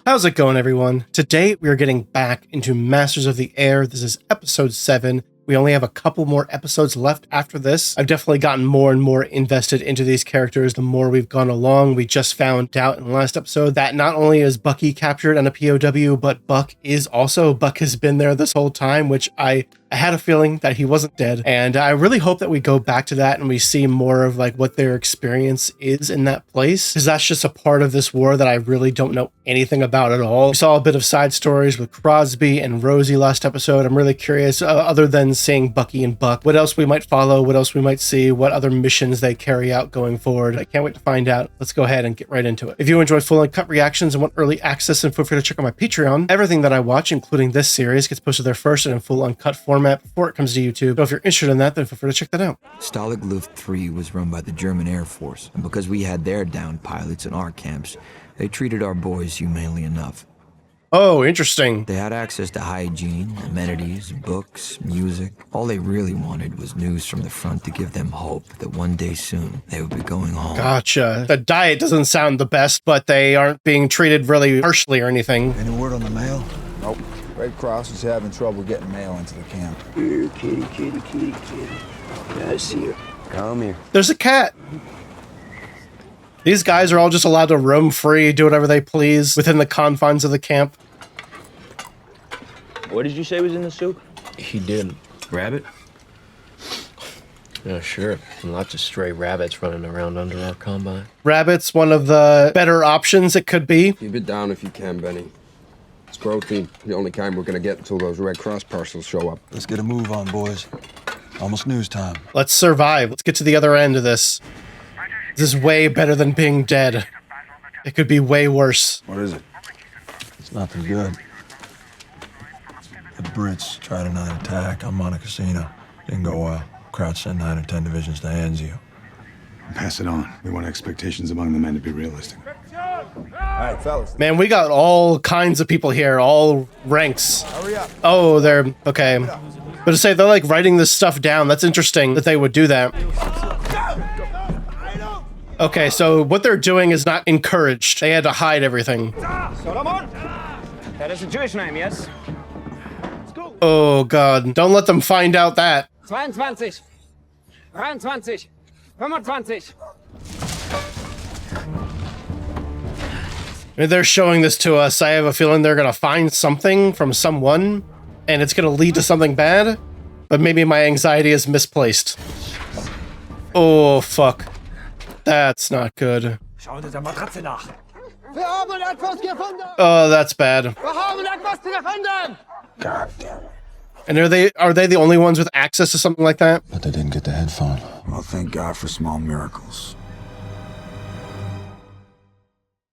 How's it going, everyone? Today, we are getting back into Masters of the Air. This is episode 7. We only have a couple more episodes left after this. I've definitely gotten more and more invested into these characters the more we've gone along. We just found out in the last episode that not only is Bucky captured on a POW, but Buck has been there this whole time, which I had a feeling that he wasn't dead. And I really hope that we go back to that and we see more of like what their experience is in that place, because that's just a part of this war that I really don't know anything about at all. We saw a bit of side stories with Crosby and Rosie last episode. I'm really curious, other than seeing Bucky and Buck, what else we might follow, what else we might see, what other missions they carry out going forward. I can't wait to find out. Let's go ahead and get right into it. If you enjoy full uncut reactions and want early access, then feel free to check out my Patreon. Everything that I watch, including this series, gets posted there first and in full uncut format before it comes to YouTube. So if you're interested in that, then feel free to check that out. Stalag Luft 3 was run by the German Air Force, and because we had their downed pilots in our camps, they treated our boys humanely enough. Oh, interesting. They had access to hygiene, amenities, books, music. All they really wanted was news from the front to give them hope that one day soon they would be going home. Gotcha. The diet doesn't sound the best, but they aren't being treated really harshly or anything. Any word on the mail? Nope. Red Cross is having trouble getting mail into the camp. Here, kitty. Yeah, I see her. Come here. There's a cat. These guys are all just allowed to roam free, do whatever they please within the confines of the camp. What did you say was in the soup? He did. Rabbit? Yeah, sure. And lots of stray rabbits running around under our combine. Rabbit's one of the better options it could be. Keep it down if you can, Benny. It's protein, the only kind we're gonna get until those Red Cross parcels show up. Let's get a move on, boys. Almost news time. Let's survive. Let's get to the other end of this. This is way better than being dead. It could be way worse. What is it? It's nothing good. The Brits tried a night attack on Monte Cassino. Didn't go well. Crowd sent 9 or 10 divisions to Anzio. Pass it on. We want expectations among the men to be realistic. All right, fellas. Man, we got all kinds of people here, all ranks. Hurry up. Oh, they're okay. But to say they're like writing this stuff down, that's interesting that they would do that. Okay, so what they're doing is not encouraged. They had to hide everything. Solomon? That is a Jewish name, yes? Oh, God. Don't let them find out that. 22, 23, 25. If they're showing this to us, I have a feeling they're going to find something from someone, and it's going to lead to something bad, but maybe my anxiety is misplaced. Oh, fuck. That's not good. Oh, that's bad. God damn it. And are they the only ones with access to something like that? But they didn't get the headphone. Well, thank God for small miracles.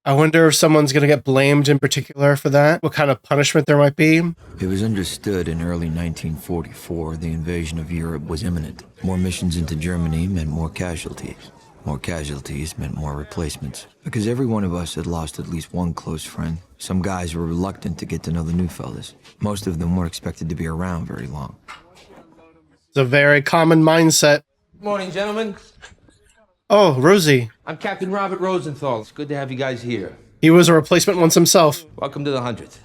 I wonder if someone's going to get blamed in particular for that. What kind of punishment there might be. It was understood in early 1944 the invasion of Europe was imminent. More missions into Germany meant more casualties. More casualties meant more replacements. Because every one of us had lost at least one close friend. Some guys were reluctant to get to know the new fellas. Most of them weren't expected to be around very long. It's a very common mindset. Morning, gentlemen. Oh, Rosie. I'm Captain Robert Rosenthal. It's good to have you guys here. He was a replacement once himself. Welcome to the 100th.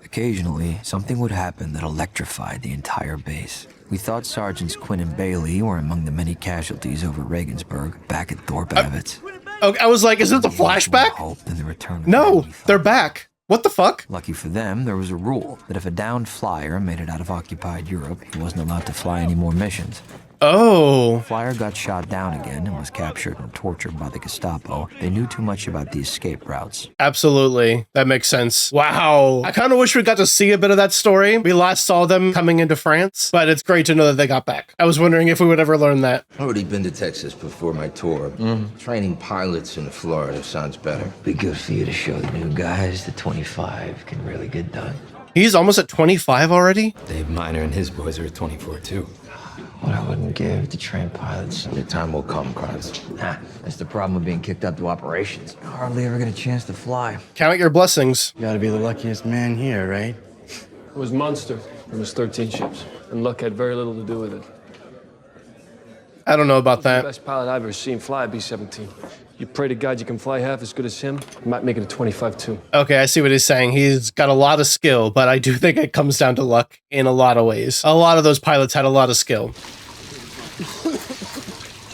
Occasionally, something would happen that electrified the entire base. We thought Sergeants Quinn and Bailey were among the many casualties over Regensburg, back at Thorpe Abbotts. Okay, I was like, is this a flashback? Hope in the return of No, Bailey they're thought. back. What the fuck? Lucky for them, there was a rule that if a downed flyer made it out of occupied Europe, he wasn't allowed to fly any more missions. Oh. Flyer got shot down again and was captured and tortured by the Gestapo. They knew too much about the escape routes. Absolutely. That makes sense. Wow. I kind of wish we got to see a bit of that story. We last saw them coming into France, but it's great to know that they got back. I was wondering if we would ever learn that. Already been to Texas before my tour. Training pilots in Florida sounds better. Be good for you to show the new guys that 25 can really get done. He's almost at 25 already? Dave Miner and his boys are at 24 too. What I wouldn't give to train pilots. Your time will come, Kranz. Nah, that's the problem with being kicked up to operations. Hardly ever get a chance to fly. Count your blessings. You gotta be the luckiest man here, right? It was Munster. There was 13 ships, and luck had very little to do with it. I don't know about The that. best pilot I've ever seen fly a B-17. You pray to God you can fly half as good as him. You might make it a 25 too. Okay, I see what he's saying. He's got a lot of skill, but I do think it comes down to luck in a lot of ways. A lot of those pilots had a lot of skill. You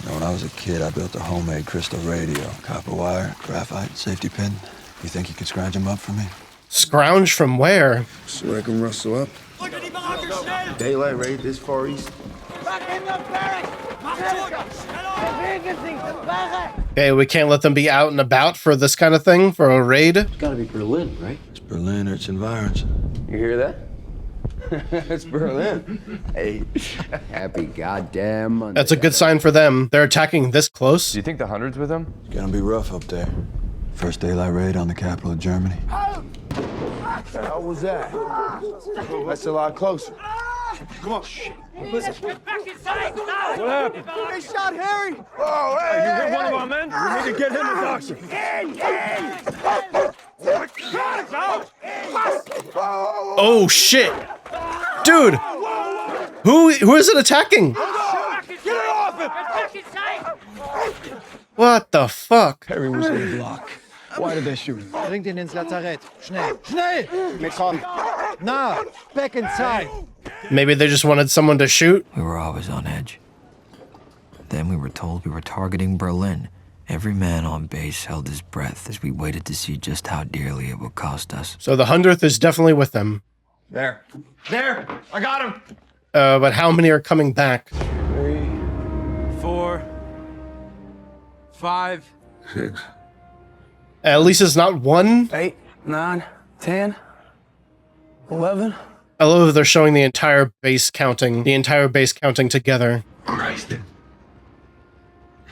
know, when I was a kid, I built a homemade crystal radio. Copper wire, graphite, safety pin. You think you could scrounge them up for me? Scrounge from where? So I can rustle up. Daylight raid this far east. Okay, we can't let them be out and about for this kind of thing, for a raid. It's gotta be Berlin, right? It's Berlin or its environs. You hear that? It's Berlin. Hey, happy goddamn Monday. That's a good sign for them. They're attacking this close. Do you think the hundred's with them? It's gonna be rough up there. First daylight raid on the capital of Germany. What the hell was that? That's a lot closer. Come on. Shit. Listen. Get back inside now! What happened? They shot Harry! Oh, hey, You hey, hit one hey. of our men? We need to get him a doctor. Oh shit! Dude! Who is it attacking? Get it off him! Get back inside! What the fuck? Harry was in the block. Why did they shoot him? Bringt ihn ins Lazarett. Schnell! Schnell! Wir kommen. Now! Back inside! Maybe they just wanted someone to shoot? We were always on edge. Then we were told we were targeting Berlin. Every man on base held his breath as we waited to see just how dearly it would cost us. So the 100th is definitely with them. There. There! I got him! But how many are coming back? 3, 4, 5, 6. At least it's not one. 8, 9, 10, 11. I love that they're showing the entire base counting. The entire base counting together. Christ.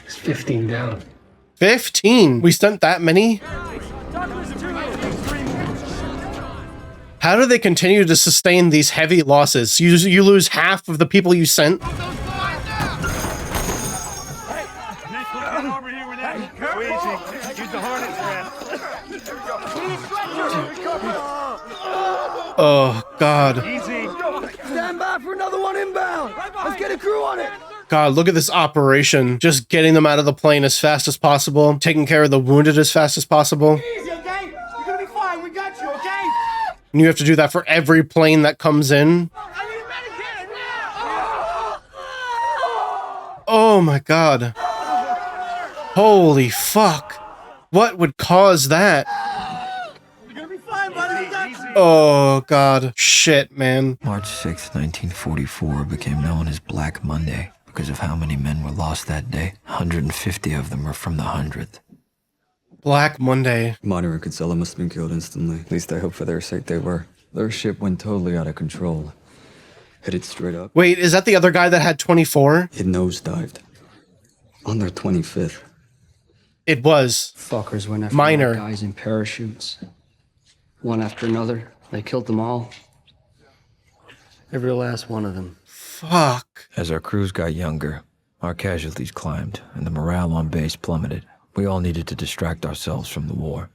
It's 15 down. 15? We sent that many? How do they continue to sustain these heavy losses? You lose half of the people you sent? Oh, God. Stand by for another one inbound! Let's get a crew on it! God, look at this operation. Just getting them out of the plane as fast as possible, taking care of the wounded as fast as possible. Easy, okay? You're gonna be fine. We got you, okay? And you have to do that for every plane that comes in. Oh my God. Holy fuck. What would cause that? Oh God. Shit, man. March 6th, 1944 became known as Black Monday because of how many men were lost that day. 150 of them were from the 100th. Black Monday. Monitor and Kinsella must have been killed instantly. At least I hope for their sake they were. Their ship went totally out of control. Headed straight up. Wait, is that the other guy that had 24? It nosedived. On their 25th. It was. Fuckers went after Minor. guys in parachutes. One after another. They killed them all. Every last one of them. Fuck. As our crews got younger, our casualties climbed, and the morale on base plummeted. We all needed to distract ourselves from the war.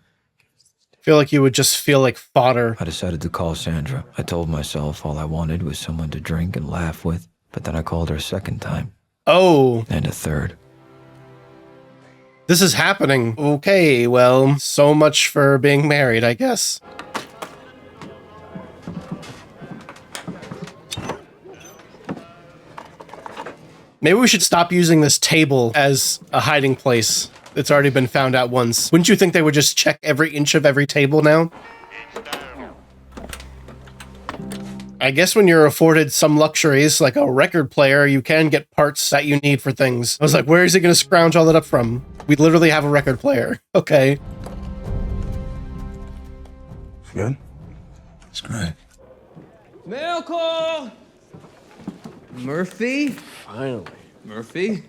I feel like you would just feel like fodder. I decided to call Sandra. I told myself all I wanted was someone to drink and laugh with, but then I called her a second time. Oh. And a third. This is happening. Okay, well, so much for being married, I guess. Maybe we should stop using this table as a hiding place. It's already been found out once. Wouldn't you think they would just check every inch of every table now? I guess when you're afforded some luxuries, like a record player, you can get parts that you need for things. I was like, where is he going to scrounge all that up from? We literally have a record player. Okay. It's good? It's great. Mail call! Murphy? Finally. Murphy?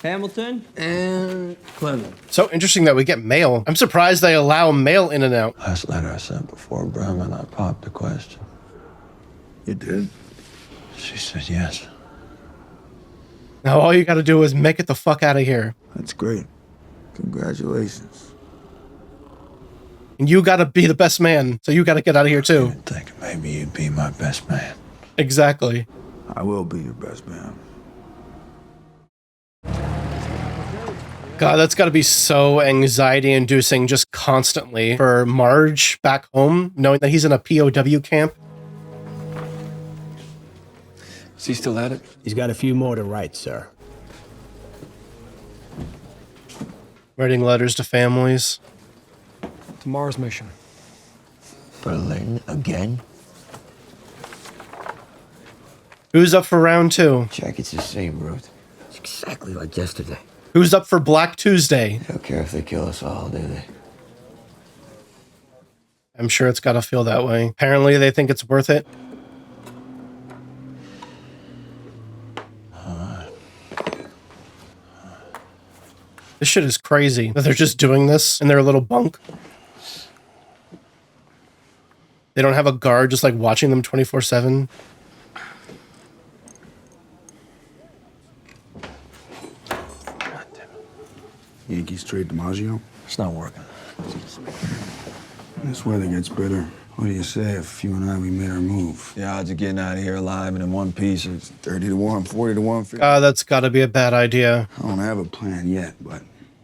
Hamilton? And Clement. So interesting that we get mail. I'm surprised they allow mail in and out. Last letter I sent before Bremen, I popped the question. You did? She said yes. Now all you gotta do is make it the fuck out of here. That's great. Congratulations. And you gotta be the best man, so you gotta get out of here too. I think maybe you'd be my best man. Exactly. I will be your best man. God, that's got to be so anxiety-inducing just constantly for Marge back home, knowing that he's in a POW camp. Is he still at it? He's got a few more to write, sir. Writing letters to families. Tomorrow's mission. Berlin again? Who's up for round 2? Jacket's the same, Ruth. It's exactly like yesterday. Who's up for Black Tuesday? They don't care if they kill us all, do they? I'm sure it's got to feel that way. Apparently, they think it's worth it. This shit is crazy that they're just doing this in their little bunk. They don't have a guard just like watching them 24/7. Yankee Straight DiMaggio? It's not working. This weather gets better. What do you say if you and we made our move? The odds of getting out of here alive and in one piece is 30 to 1, 40 to 1. That's got to be a bad idea. I don't have a plan yet, but...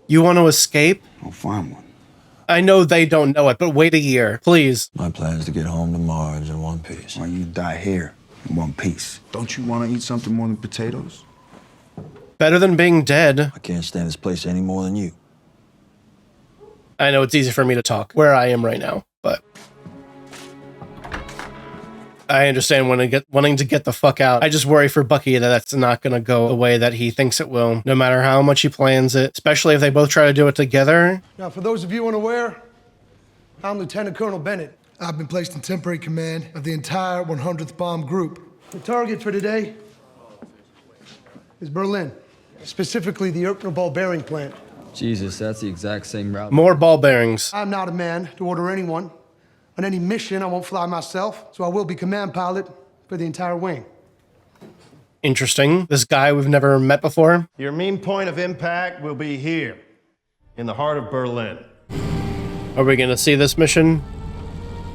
You want to escape? I'll find one. I know they don't know it, but wait a year, please. My plan is to get home to Marge in one piece. Why you die here in one piece? Don't you want to eat something more than potatoes? Better than being dead. I can't stand this place any more than you. I know it's easy for me to talk where I am right now, but I understand wanting to get the fuck out. I just worry for Bucky that that's not going to go the way that he thinks it will, no matter how much he plans it, especially if they both try to do it together. Now, for those of you unaware, I'm Lieutenant Colonel Bennett. I've been placed in temporary command of the entire 100th Bomb Group. The target for today is Berlin, specifically the Erkner ball bearing plant. Jesus, that's the exact same route. More ball bearings. I'm not a man to order anyone. On any mission, I won't fly myself, so I will be command pilot for the entire wing. Interesting. This guy we've never met before. Your main point of impact will be here, in the heart of Berlin. Are we going to see this mission?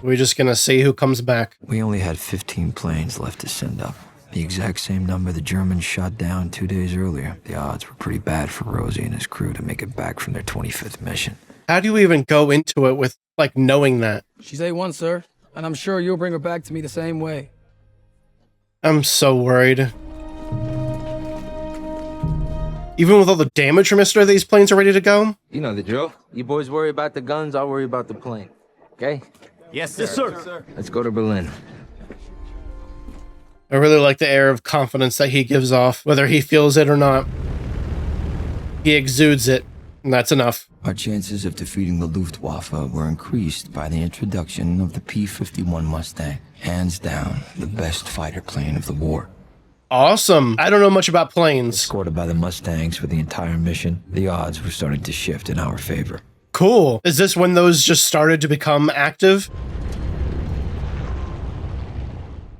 Are we just going to see who comes back? We only had 15 planes left to send up. The exact same number the Germans shot down 2 days earlier. The odds were pretty bad for Rosie and his crew to make it back from their 25th mission. How do you even go into it with, like, knowing that? She's A1, sir, and I'm sure you'll bring her back to me the same way. I'm so worried. Even with all the damage from yesterday, these planes are ready to go? You know the drill. You boys worry about the guns, I'll worry about the plane. Okay? Yes, sir. Yes, sir. Let's go to Berlin. I really like the air of confidence that he gives off, whether he feels it or not. He exudes it, and that's enough. Our chances of defeating the Luftwaffe were increased by the introduction of the P-51 Mustang. Hands down, the best fighter plane of the war. Awesome. I don't know much about planes. Escorted by the Mustangs for the entire mission, the odds were starting to shift in our favor. Cool. Is this when those just started to become active?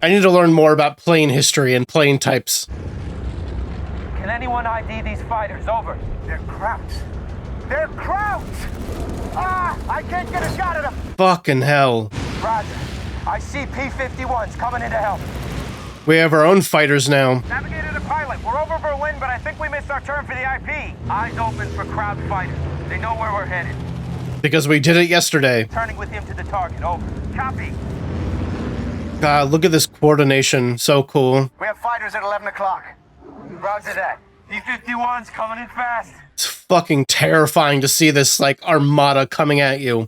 I need to learn more about plane history and plane types. Can anyone ID these fighters? Over. They're Krauts. They're Krauts! Ah! I can't get a shot at them! Fucking hell. Roger. I see P-51s coming in to help. We have our own fighters now. Navigator to pilot. We're over Berlin, but I think we missed our turn for the IP. Eyes open for Kraut fighters. They know where we're headed. Because we did it yesterday. Turning with him to the target. Over. Copy. God, look at this coordination. So cool. We have fighters at 11 o'clock. Roger that. P-51's coming in fast. It's fucking terrifying to see this, like, armada coming at you.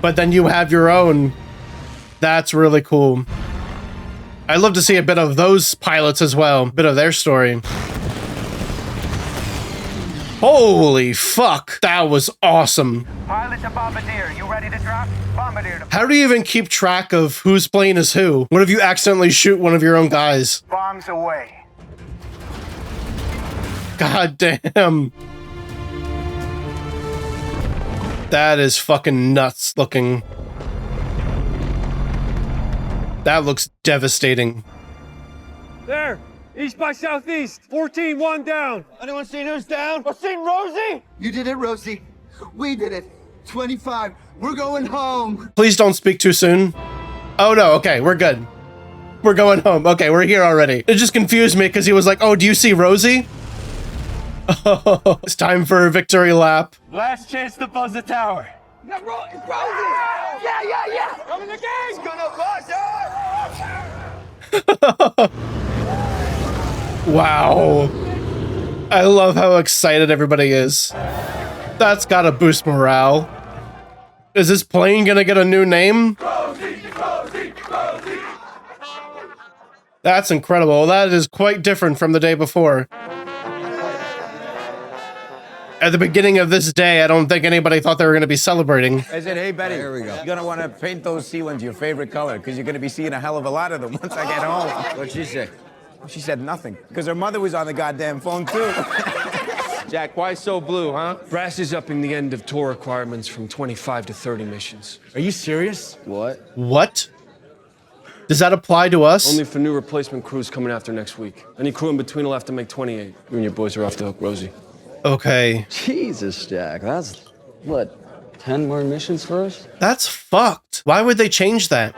But then you have your own. That's really cool. I'd love to see a bit of those pilots as well. A bit of their story. Holy fuck. That was awesome. Pilot to Bombardier. You ready to drop? Bombardier to... How do you even keep track of whose plane is who? What if you accidentally shoot one of your own guys? Bombs away. God damn. That is fucking nuts looking. That looks devastating. There! East by southeast! 14-1 down! Anyone seen who's down? Or seen Rosie? You did it, Rosie. We did it. 25. We're going home. Please don't speak too soon. Oh no, okay, we're good. We're going home. Okay, we're here already. It just confused me because he was like, oh, do you see Rosie? It's time for a victory lap. Last chance to buzz the tower. It's Rosie! Yeah! I'm in the game! He's gonna buzz it! Wow. I love how excited everybody is. That's gotta boost morale. Is this plane gonna get a new name? Rosie! That's incredible. That is quite different from the day before. At the beginning of this day, I don't think anybody thought they were going to be celebrating. I said, hey, Betty, There we go. you're going to want to paint those ceilings your favorite color because you're going to be seeing a hell of a lot of them once I get home. What'd she say? She said nothing because her mother was on the goddamn phone, too. Jack, why so blue, huh? Brass is upping the end of tour requirements from 25 to 30 missions. Are you serious? What? Does that apply to us? Only for new replacement crews coming after next week. Any crew in between will have to make 28. You and your boys are off the hook, Rosie. Okay. Jesus, Jack. That's, what, 10 more missions for us? That's fucked. Why would they change that?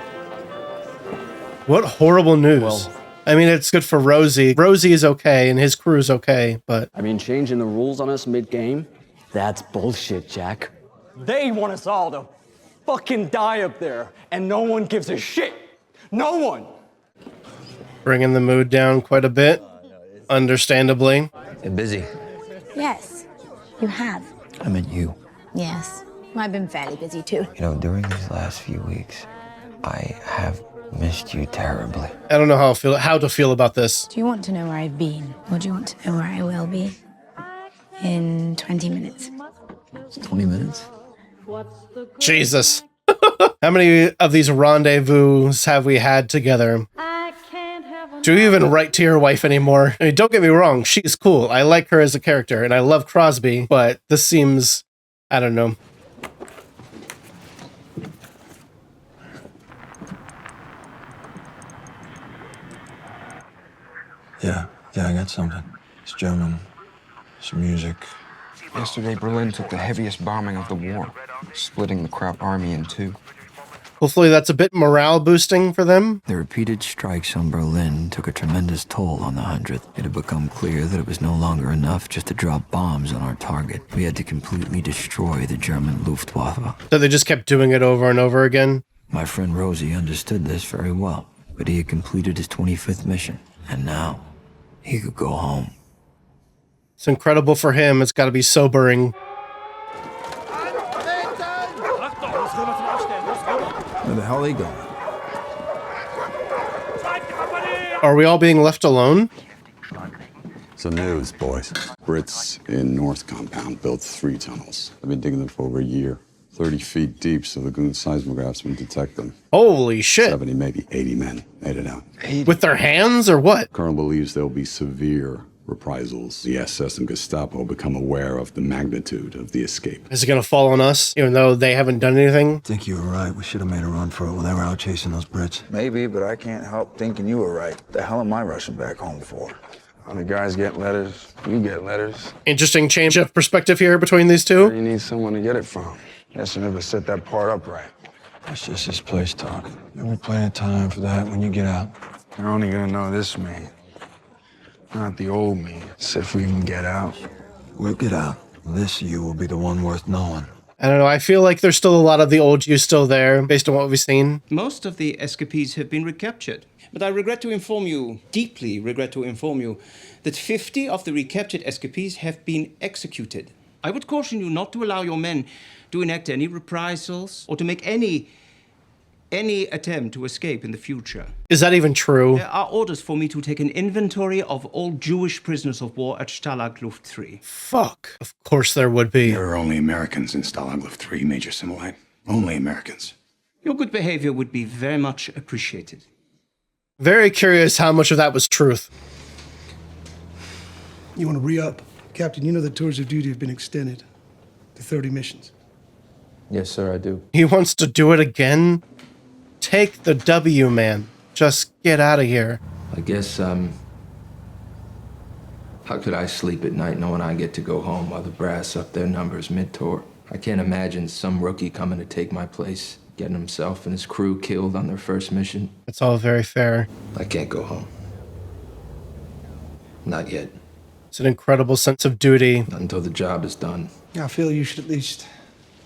What horrible news. Well, I mean, it's good for Rosie. Rosie is okay, and his crew is okay, but... I mean, changing the rules on us mid-game? That's bullshit, Jack. They want us all to fucking die up there, and no one gives a shit. No one. Bringing the mood down quite a bit. Understandably. You're busy. Yes, you have. I meant you. Yes, I've been fairly busy too. You know, during these last few weeks, I have missed you terribly. I don't know how to feel about this. Do you want to know where I've been, or do you want to know where I will be? In 20 minutes. 20 minutes? Jesus. How many of these rendezvous have we had together? Do you even write to your wife anymore? I mean, don't get me wrong, she's cool. I like her as a character, and I love Crosby, but this seems... I don't know. Yeah, I got something. It's German. Some music. Yesterday, Berlin took the heaviest bombing of the war, splitting the Kraut army in two. Hopefully that's a bit morale boosting for them. The repeated strikes on Berlin took a tremendous toll on the 100th. It had become clear that it was no longer enough just to drop bombs on our target. We had to completely destroy the German Luftwaffe. So they just kept doing it over and over again? My friend Rosie understood this very well, but he had completed his 25th mission, and now he could go home. It's incredible for him. It's got to be sobering. Where the hell are they going? Are we all being left alone? Some news, boys. Brits in North Compound built 3 tunnels. I've been digging them for over a year. 30 feet deep, so the goon seismographs would detect them. Holy shit. 70, maybe 80 men made it out. With their hands or what? Colonel believes there'll be severe reprisals. The SS and Gestapo become aware of the magnitude of the escape. Is it going to fall on us, even though they haven't done anything? I think you were right. We should have made a run for it while they were out chasing those Brits. Maybe, but I can't help thinking you were right. The hell am I rushing back home for? The guys get letters, you get letters. Interesting change of perspective here between these two. You need someone to get it from. Guess you never set that part up right. That's just this place talk. There'll be plenty of time for that when you get out. You're only gonna know this me, not the old me. So if we can get out. We'll get out. This you will be the one worth knowing. I don't know. I feel like there's still a lot of the old you still there, based on what we've seen. Most of the escapees have been recaptured. But I regret to inform you, deeply regret to inform you, that 50 of the recaptured escapees have been executed. I would caution you not to allow your men to enact any reprisals or to make any attempt to escape in the future. Is that even true? There are orders for me to take an inventory of all Jewish prisoners of war at Stalag Luft 3. Fuck. Of course there would be. There are only Americans in Stalag Luft 3, Major Similite. Only Americans. Your good behavior would be very much appreciated. Very curious how much of that was truth. You want to re-up? Captain, you know the tours of duty have been extended to 30 missions. Yes, sir, I do. He wants to do it again? Take the W, man. Just get out of here. I guess, how could I sleep at night knowing I get to go home while the brass up their numbers mid-tour? I can't imagine some rookie coming to take my place, getting himself and his crew killed on their first mission. It's all very fair. I can't go home. Not yet. It's an incredible sense of duty. Not until the job is done. I feel you should at least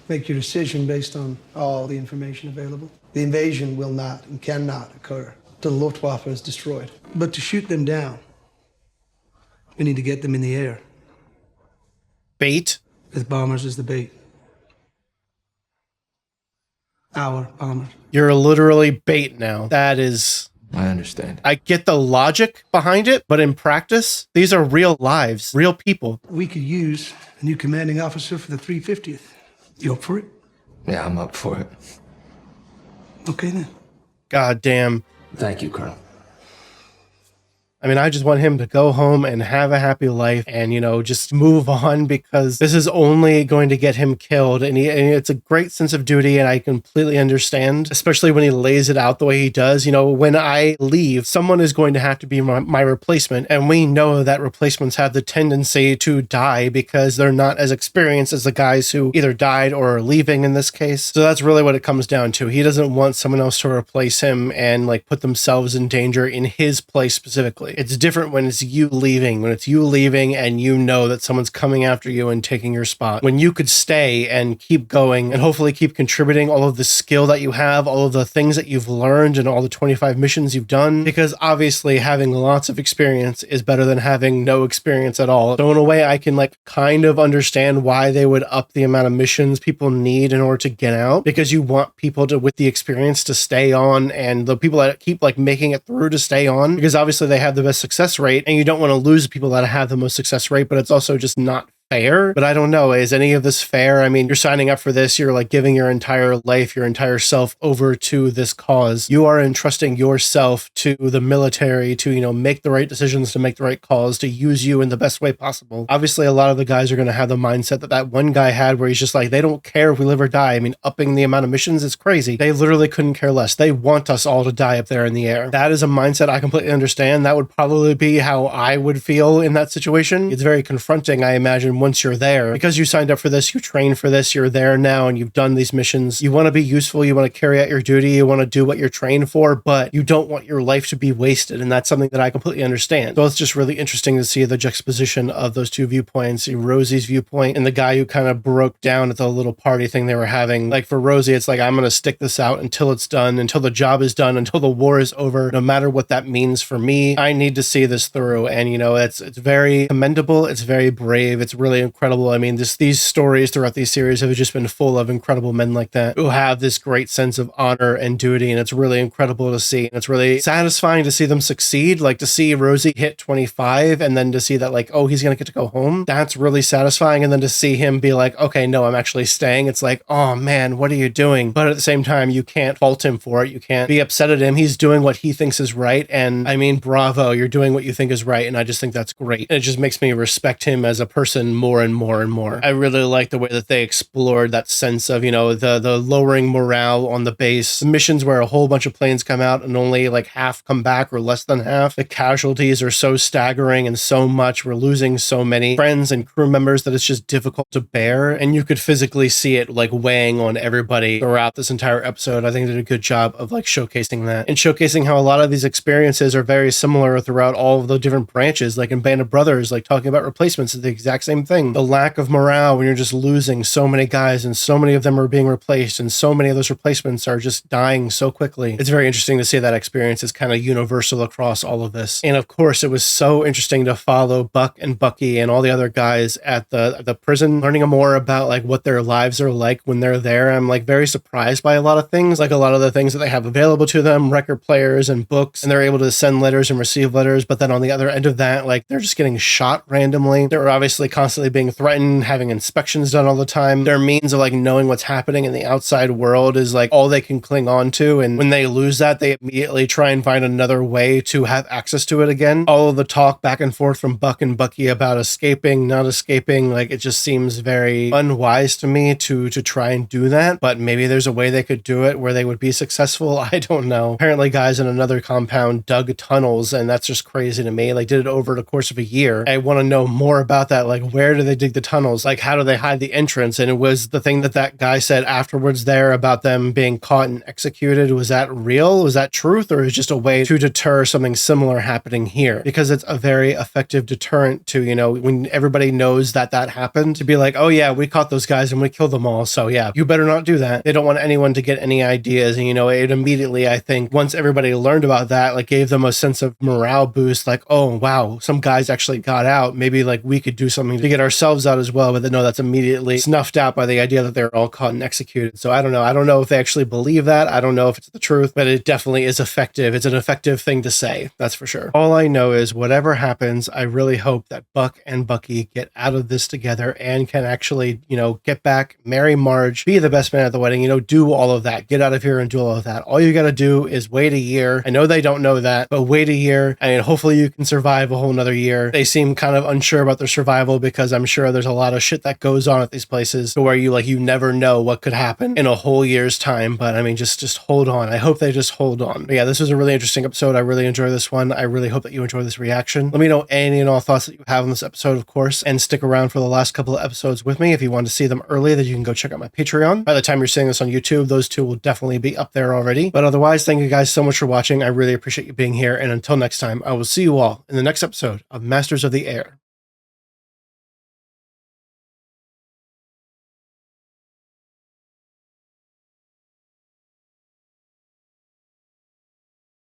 make your decision based on all the information available. The invasion will not and cannot occur till the Luftwaffe is destroyed. But to shoot them down, we need to get them in the air. Bait? With bombers as the bait. Our bombers. You're literally bait now. That is... I understand. I get the logic behind it, but in practice, these are real lives, real people. We could use a new commanding officer for the 350th. You up for it? Yeah, I'm up for it. Okay, then. God damn. Thank you, Colonel. I mean, I just want him to go home and have a happy life and, you know, just move on, because this is only going to get him killed. And it's a great sense of duty, and I completely understand, especially when he lays it out the way he does. You know, when I leave, someone is going to have to be my replacement. And we know that replacements have the tendency to die because they're not as experienced as the guys who either died or are leaving in this case. So that's really what it comes down to. He doesn't want someone else to replace him and like put themselves in danger in his place specifically. It's different when it's you leaving, and you know that someone's coming after you and taking your spot. When you could stay and keep going and hopefully keep contributing all of the skill that you have, all of the things that you've learned and all the 25 missions you've done, because obviously having lots of experience is better than having no experience at all. So in a way, I can like kind of understand why they would up the amount of missions people need in order to get out, because you want people to, with the experience, to stay on, and the people that keep like making it through to stay on, because obviously they have the best success rate, and you don't want to lose the people that have the most success rate, but it's also just not fair. But I don't know, is any of this fair? I mean, you're signing up for this, you're like giving your entire life, your entire self over to this cause. You are entrusting yourself to the military to, you know, make the right decisions, to make the right calls, to use you in the best way possible. Obviously, a lot of the guys are going to have the mindset that one guy had, where he's just like, they don't care if we live or die. I mean, upping the amount of missions is crazy. They literally couldn't care less. They want us all to die up there in the air. That is a mindset I completely understand. That would probably be how I would feel in that situation. It's very confronting, I imagine, once you're there, because you signed up for this, you trained for this, you're there now, and you've done these missions. You want to be useful, you want to carry out your duty, you want to do what you're trained for, but you don't want your life to be wasted, and that's something that I completely understand. So it's just really interesting to see the juxtaposition of those two viewpoints, Rosie's viewpoint and the guy who kind of broke down at the little party thing they were having. Like for Rosie, it's like, I'm going to stick this out until it's done, until the job is done, until the war is over, no matter what that means for me. I need to see this through. And, you know, it's very commendable, it's very brave, it's really incredible. I mean, these stories throughout these series have just been full of incredible men like that who have this great sense of honor and duty, and it's really incredible to see. And it's really satisfying to see them succeed, like to see Rosie hit 25 and then to see that like, oh, he's gonna get to go home. That's really satisfying. And then to see him be like, okay, no, I'm actually staying. It's like, oh man, what are you doing? But at the same time, you can't fault him for it. You can't be upset at him. He's doing what he thinks is right. And I mean, bravo, you're doing what you think is right. And I just think that's great. And it just makes me respect him as a person more and more and more. I really like the way that they explored that sense of, you know, the lowering morale on the base. Missions where a whole bunch of planes come out and only like half come back or less than half. The casualties are so staggering and so much. We're losing so many friends and crew members that it's just difficult to bear. And you could physically see it like weighing on everybody throughout this entire episode. I think they did a good job of like showcasing that and showcasing how a lot of these experiences are very similar throughout all of the different branches. Like in Band of Brothers, like talking about replacements is the exact same thing. The lack of morale when you're just losing so many guys and so many of them are being replaced and so many of those replacements are just dying so quickly. It's very interesting to see that experience is kind of universal across all of this. And of course, it was so interesting to follow Buck and Bucky and all the other guys at the prison, learning more about like what their lives are like when they're there. I'm like very surprised by a lot of things, like a lot of the things that they have available to them, record players and books, and they're able to send letters and receive letters. But then on the other end of that, like they're just getting shot randomly. They're obviously constantly being threatened, having inspections done all the time. Their means of like knowing what's happening in the outside world is like all they can cling on to. And when they lose that, they immediately try and find another way to have access to it again. All of the talk back and forth from Buck and Bucky about escaping, not escaping, like it just seems very unwise to me to try and do that. But maybe there's a way they could do it where they would be successful. I don't know. Apparently guys in another compound dug tunnels, and that's just crazy to me. Like did it over the course of a year. I want to know more about that. Like where where do they dig the tunnels? Like, how do they hide the entrance? And it was the thing that guy said afterwards there about them being caught and executed. Was that real? Was that truth? Or is it just a way to deter something similar happening here? Because it's a very effective deterrent to, you know, when everybody knows that happened, to be like, oh yeah, we caught those guys and we killed them all. So yeah, you better not do that. They don't want anyone to get any ideas. And, you know, it immediately, I think, once everybody learned about that, like gave them a sense of morale boost. Like, oh wow, some guys actually got out. Maybe like we could do something to get ourselves out as well. But no, that's immediately snuffed out by the idea that they're all caught and executed. So I don't know. I don't know if they actually believe that. I don't know if it's the truth, but it definitely is effective. It's an effective thing to say. That's for sure. All I know is whatever happens, I really hope that Buck and Bucky get out of this together and can actually, you know, get back, marry Marge, be the best man at the wedding, you know, do all of that, get out of here and do all of that. All you got to do is wait a year. I know they don't know that, but wait a year and hopefully you can survive a whole nother year. They seem kind of unsure about their survival because I'm sure there's a lot of shit that goes on at these places to where you never know what could happen in a whole year's time. But I mean, just hold on. I hope they just hold on. But yeah, this was a really interesting episode. I really enjoyed this one. I really hope that you enjoy this reaction. Let me know any and all thoughts that you have on this episode, of course, and stick around for the last couple of episodes with me. If you want to see them early, then you can go check out my Patreon. By the time you're seeing this on YouTube, those two will definitely be up there already. But otherwise, thank you guys so much for watching. I really appreciate you being here. And until next time, I will see you all in the next episode of Masters of the Air.